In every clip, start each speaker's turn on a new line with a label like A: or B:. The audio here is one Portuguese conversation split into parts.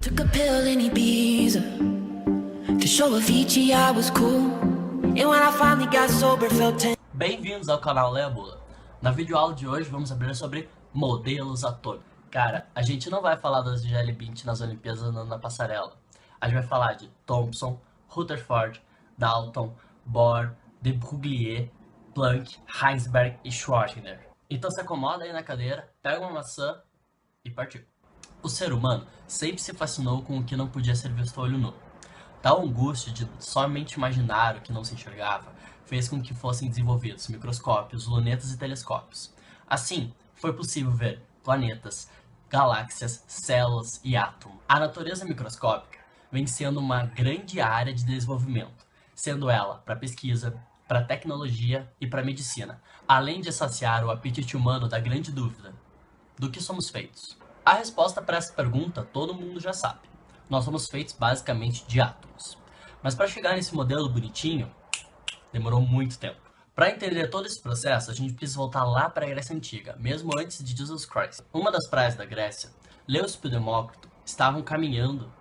A: Took a pill in Ibiza to show Avicii I was cool. And when I finally got sober, felt ten.
B: Bem-vindos ao canal Leia Bula. Na videoaula de hoje vamos aprender sobre modelos atômicos. Cara, a gente não vai falar das Jelly Bean nas Olimpíadas andando na passarela. A gente vai falar de Thomson, Rutherford, Dalton, Bohr, de Broglie, Planck, Heisenberg e Schrödinger. Então se acomoda aí na cadeira, pega uma maçã e partiu. O ser humano sempre se fascinou com o que não podia ser visto a olho nu. Tal angústia de somente imaginar o que não se enxergava fez com que fossem desenvolvidos microscópios, lunetas e telescópios. Assim, foi possível ver planetas, galáxias, células e átomos. A natureza microscópica vem sendo uma grande área de desenvolvimento, sendo ela para pesquisa, para tecnologia e para medicina, além de saciar o apetite humano da grande dúvida: do que somos feitos? A resposta para essa pergunta todo mundo já sabe. Nós somos feitos basicamente de átomos. Mas para chegar nesse modelo bonitinho, demorou muito tempo. Para entender todo esse processo, a gente precisa voltar lá para a Grécia Antiga, mesmo antes de Jesus Christ. Uma das praias da Grécia, Leucipo e Demócrito estavam caminhando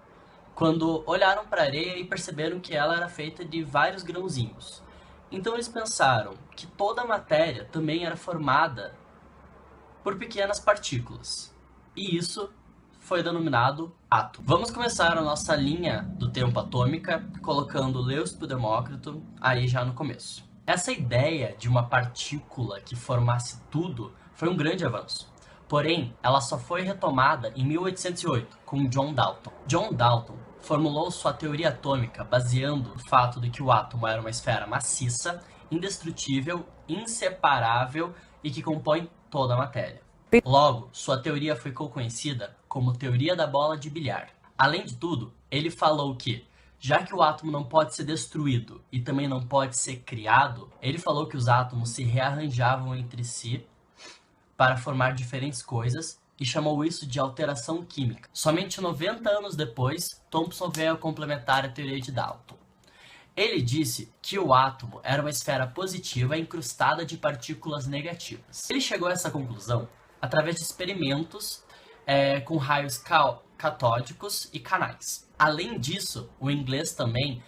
B: quando olharam para a areia e perceberam que ela era feita de vários grãozinhos. Então eles pensaram que toda a matéria também era formada por pequenas partículas. E isso foi denominado átomo. Vamos começar a nossa linha do tempo atômica colocando Leucipo e Demócrito aí já no começo. Essa ideia de uma partícula que formasse tudo foi um grande avanço. Porém, ela só foi retomada em 1808 com John Dalton. John Dalton formulou sua teoria atômica baseando no fato de que o átomo era uma esfera maciça, indestrutível, inseparável e que compõe toda a matéria. Logo, sua teoria ficou conhecida como teoria da bola de bilhar. Além de tudo, ele falou que, já que o átomo não pode ser destruído e também não pode ser criado, ele falou que os átomos se rearranjavam entre si para formar diferentes coisas e chamou isso de alteração química. Somente 90 anos depois, Thomson veio a complementar a teoria de Dalton. Ele disse que o átomo era uma esfera positiva incrustada de partículas negativas. Ele chegou a essa conclusão através de experimentos com raios catódicos e canais. Além disso, o inglês também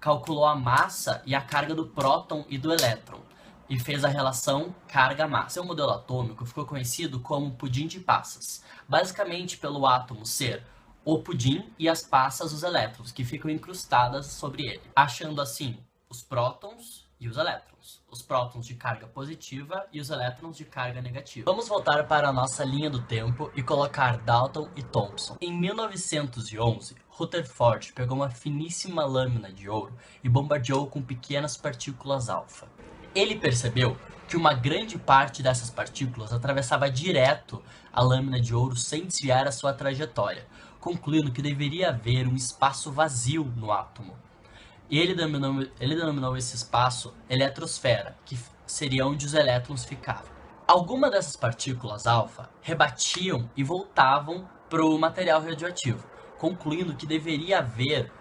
B: calculou a massa e a carga do próton e do elétron e fez a relação carga-massa. Seu modelo atômico ficou conhecido como pudim de passas, basicamente pelo átomo ser o pudim e as passas os elétrons, que ficam incrustadas sobre ele, achando assim os prótons e os elétrons, os prótons de carga positiva e os elétrons de carga negativa. Vamos voltar para a nossa linha do tempo e colocar Dalton e Thomson. Em 1911, Rutherford pegou uma finíssima lâmina de ouro e bombardeou com pequenas partículas alfa. Ele percebeu que uma grande parte dessas partículas atravessava direto a lâmina de ouro sem desviar a sua trajetória, concluindo que deveria haver um espaço vazio no átomo. E ele denominou esse espaço eletrosfera, que seria onde os elétrons ficavam. Algumas dessas partículas alfa rebatiam e voltavam para o material radioativo, concluindo que deveria haver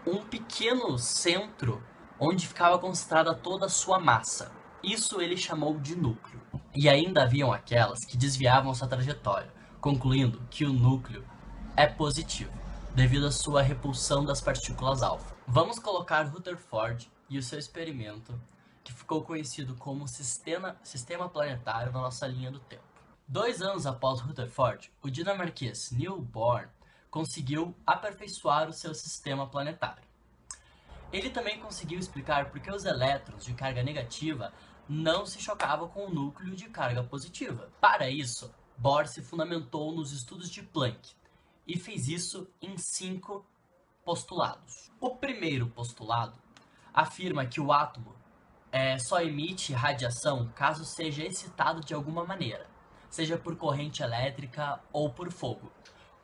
B: um pequeno centro onde ficava concentrada toda a sua massa. Isso ele chamou de núcleo. E ainda haviam aquelas que desviavam sua trajetória, concluindo que o núcleo é positivo, devido à sua repulsão das partículas alfa. Vamos colocar Rutherford e o seu experimento, que ficou conhecido como sistema planetário na nossa linha do tempo. 2 anos após Rutherford, o dinamarquês Niels Bohr conseguiu aperfeiçoar o seu sistema planetário. Ele também conseguiu explicar por que os elétrons de carga negativa não se chocavam com o núcleo de carga positiva. Para isso, Bohr se fundamentou nos estudos de Planck e fez isso em 5 postulados. O primeiro postulado afirma que o átomo só emite radiação caso seja excitado de alguma maneira, seja por corrente elétrica ou por fogo.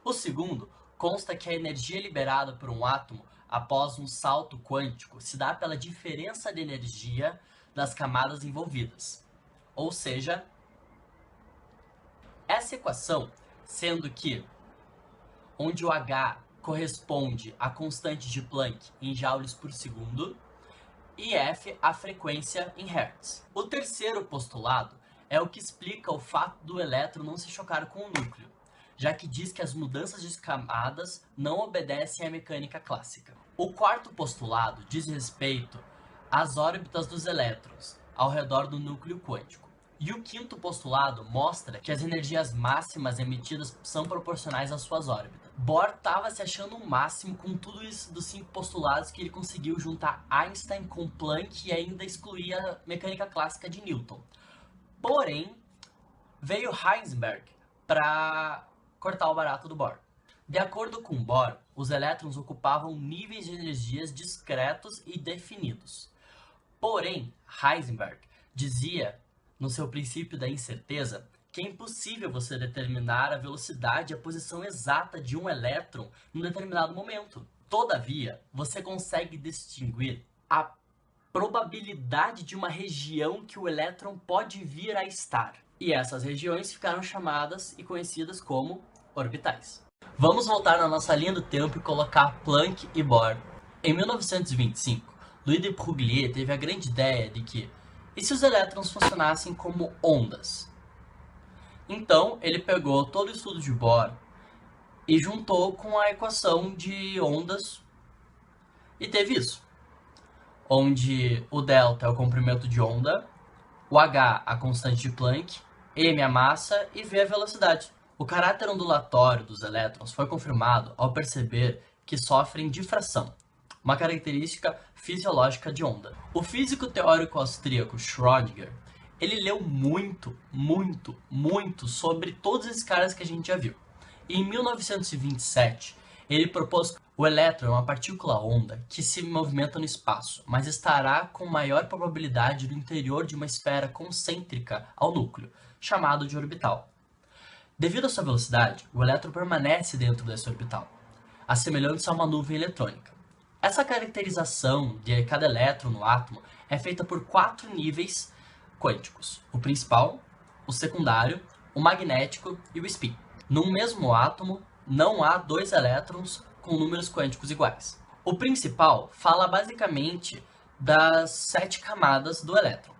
B: O segundo consta que a energia liberada por um átomo após um salto quântico se dá pela diferença de energia das camadas envolvidas. Ou seja, essa equação, sendo que onde o H corresponde à constante de Planck em joules por segundo e F a frequência em hertz. O terceiro postulado é o que explica o fato do elétron não se chocar com o núcleo, já que diz que as mudanças de camadas não obedecem à mecânica clássica. O quarto postulado diz respeito às órbitas dos elétrons ao redor do núcleo quântico. E o quinto postulado mostra que as energias máximas emitidas são proporcionais às suas órbitas. Bohr estava se achando o máximo com tudo isso dos 5 postulados que ele conseguiu juntar Einstein com Planck e ainda excluir a mecânica clássica de Newton. Porém, veio Heisenberg para cortar o barato do Bohr. De acordo com Bohr, os elétrons ocupavam níveis de energias discretos e definidos. Porém, Heisenberg dizia, no seu princípio da incerteza, que é impossível você determinar a velocidade e a posição exata de um elétron em um determinado momento. Todavia, você consegue distinguir a probabilidade de uma região que o elétron pode vir a estar. E essas regiões ficaram chamadas e conhecidas como orbitais. Vamos voltar na nossa linha do tempo e colocar Planck e Bohr. Em 1925, Louis de Broglie teve a grande ideia de que, e se os elétrons funcionassem como ondas? Então, ele pegou todo o estudo de Bohr e juntou com a equação de ondas e teve isso. Onde o delta é o comprimento de onda, o h a constante de Planck, m a massa e v a velocidade. O caráter ondulatório dos elétrons foi confirmado ao perceber que sofrem difração, uma característica fisiológica de onda. O físico teórico austríaco Schrödinger, ele leu muito sobre todos esses caras que a gente já viu. E em 1927, ele propôs que o elétron é uma partícula onda que se movimenta no espaço, mas estará com maior probabilidade no interior de uma esfera concêntrica ao núcleo, chamado de orbital. Devido à sua velocidade, o elétron permanece dentro dessa orbital, assemelhando-se a uma nuvem eletrônica. Essa caracterização de cada elétron no átomo é feita por 4 níveis quânticos: o principal, o secundário, o magnético e o spin. Num mesmo átomo, não há 2 elétrons com números quânticos iguais. O principal fala basicamente das 7 camadas do elétron,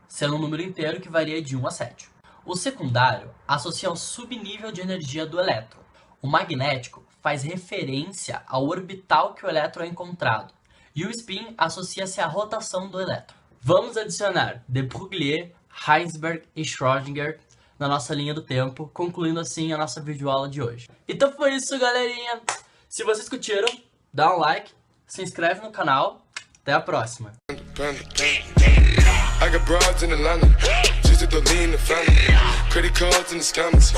B: sendo um número inteiro que varia de 1 a 7. O secundário associa ao subnível de energia do elétron. O magnético faz referência ao orbital que o elétron é encontrado. E o spin associa-se à rotação do elétron. Vamos adicionar de Broglie, Heisenberg e Schrödinger na nossa linha do tempo, concluindo assim a nossa videoaula de hoje. Então foi isso, galerinha! Se vocês curtiram, dá um like, se inscreve no canal, até a próxima! I got broads in Atlanta, just to lean the family, credit cards and the scammers.